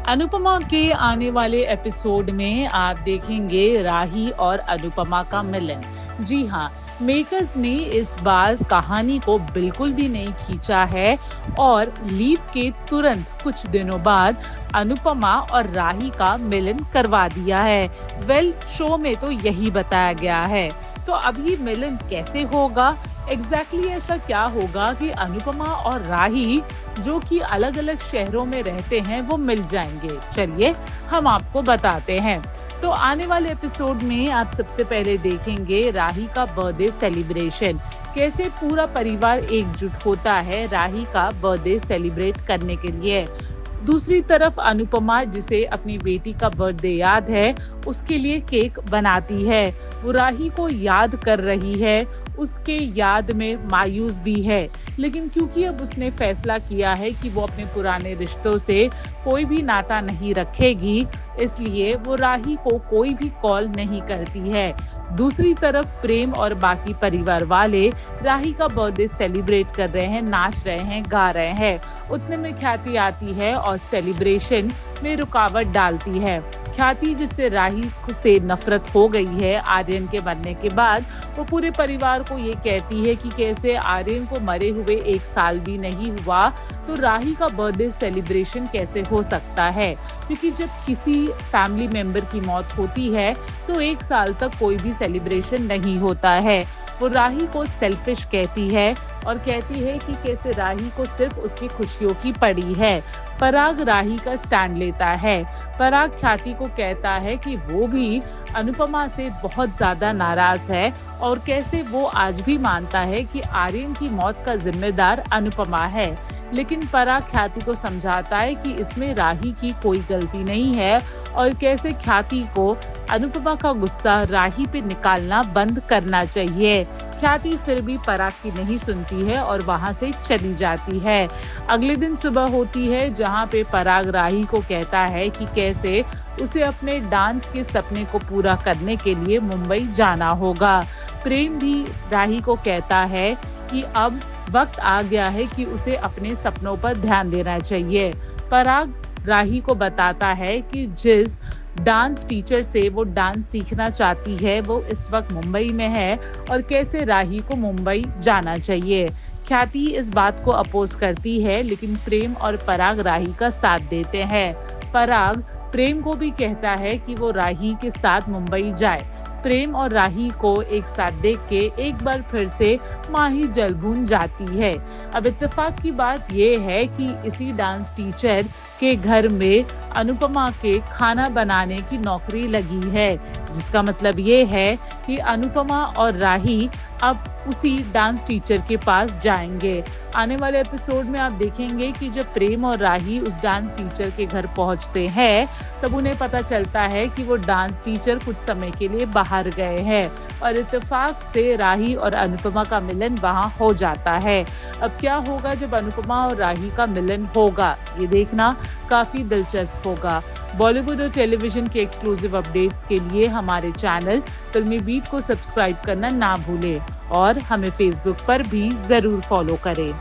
अनुपमा के आने वाले एपिसोड में आप देखेंगे राही और अनुपमा का मिलन। जी हाँ, मेकर्स ने इस बार कहानी को बिल्कुल भी नहीं खींचा है और लीव के तुरंत कुछ दिनों बाद अनुपमा और राही का मिलन करवा दिया है। शो में तो यही बताया गया है। तो अब ये मिलन कैसे होगा? एग्जैक्टली ऐसा क्या होगा कि अनुपमा और राही जो कि अलग अलग शहरों में रहते हैं वो मिल जाएंगे? चलिए हम आपको बताते हैं। तो आने वाले एपिसोड में आप सबसे पहले देखेंगे राही का बर्थडे सेलिब्रेशन, कैसे पूरा परिवार एकजुट होता है राही का बर्थडे सेलिब्रेट करने के लिए। दूसरी तरफ अनुपमा, जिसे अपनी बेटी का बर्थडे याद है, उसके लिए केक बनाती है। वो राही को याद कर रही है, उसके याद में मायूस भी है, लेकिन क्योंकि अब उसने फैसला किया है कि वो अपने पुराने रिश्तों से कोई भी नाता नहीं रखेगी, इसलिए वो राही को कोई भी कॉल नहीं करती है। दूसरी तरफ प्रेम और बाकी परिवार वाले राही का बर्थडे सेलिब्रेट कर रहे हैं, नाच रहे हैं, गा रहे हैं। उतने में ख्याति आती है और सेलिब्रेशन में रुकावट डालती है। ख्याति, जिससे राही से नफरत हो गई है आर्यन के मरने के बाद, वो पूरे परिवार को ये कहती है कि कैसे आर्यन को मरे हुए 1 साल भी नहीं हुआ तो राही का बर्थडे सेलिब्रेशन कैसे हो सकता है, क्योंकि जब किसी फैमिली मेंबर की मौत होती है तो 1 साल तक कोई भी सेलिब्रेशन नहीं होता है। वो राही को सेल्फिश कहती है और कहती है कि कैसे राही को सिर्फ उसकी खुशियों की पड़ी है। पराग राही का स्टैंड लेता है। पराग ख्याति को कहता है कि वो भी अनुपमा से बहुत ज्यादा नाराज है और कैसे वो आज भी मानता है कि आर्यन की मौत का जिम्मेदार अनुपमा है। लेकिन पराग ख्याति को समझाता है कि इसमें राही की कोई गलती नहीं है और कैसे ख्याति को अनुपमा का गुस्सा राही पे निकालना बंद करना चाहिए। ख्याति फिर भी पराग की नहीं सुनती है और वहां से चली जाती है। अगले दिन सुबह होती है, जहां पे पराग राही को कहता है कि कैसे उसे अपने डांस के सपने को पूरा करने के लिए मुंबई जाना होगा। प्रेम भी राही को कहता है कि अब वक्त आ गया है कि उसे अपने सपनों पर ध्यान देना चाहिए। पराग राही को बताता है कि जिस डांस टीचर से वो डांस सीखना चाहती है वो इस वक्त मुंबई में है और कैसे राही को मुंबई जाना चाहिए। ख्याति इस बात को अपोज करती है, लेकिन प्रेम और पराग राही का साथ देते हैं। पराग प्रेम को भी कहता है कि वो राही के साथ मुंबई जाए। प्रेम और राही को एक साथ देख के एक बार फिर से माही जल भून जाती है। अब इत्तेफाक की बात यह है कि इसी डांस टीचर के घर में अनुपमा के खाना बनाने की नौकरी लगी है, जिसका मतलब ये है कि अनुपमा और राही अब उसी डांस टीचर के पास जाएंगे। आने वाले एपिसोड में आप देखेंगे कि जब प्रेम और राही उस डांस टीचर के घर पहुंचते हैं तब उन्हें पता चलता है कि वो डांस टीचर कुछ समय के लिए बाहर गए हैं और इत्तेफाक से राही और अनुपमा का मिलन वहां हो जाता है। अब क्या होगा जब अनुपमा और राही का मिलन होगा, ये देखना काफी दिलचस्प होगा। बॉलीवुड और टेलीविजन के एक्सक्लूसिव अपडेट्स के लिए हमारे चैनल फिल्मी बीट को सब्सक्राइब करना ना भूलें और हमें फेसबुक पर भी जरूर फॉलो करें।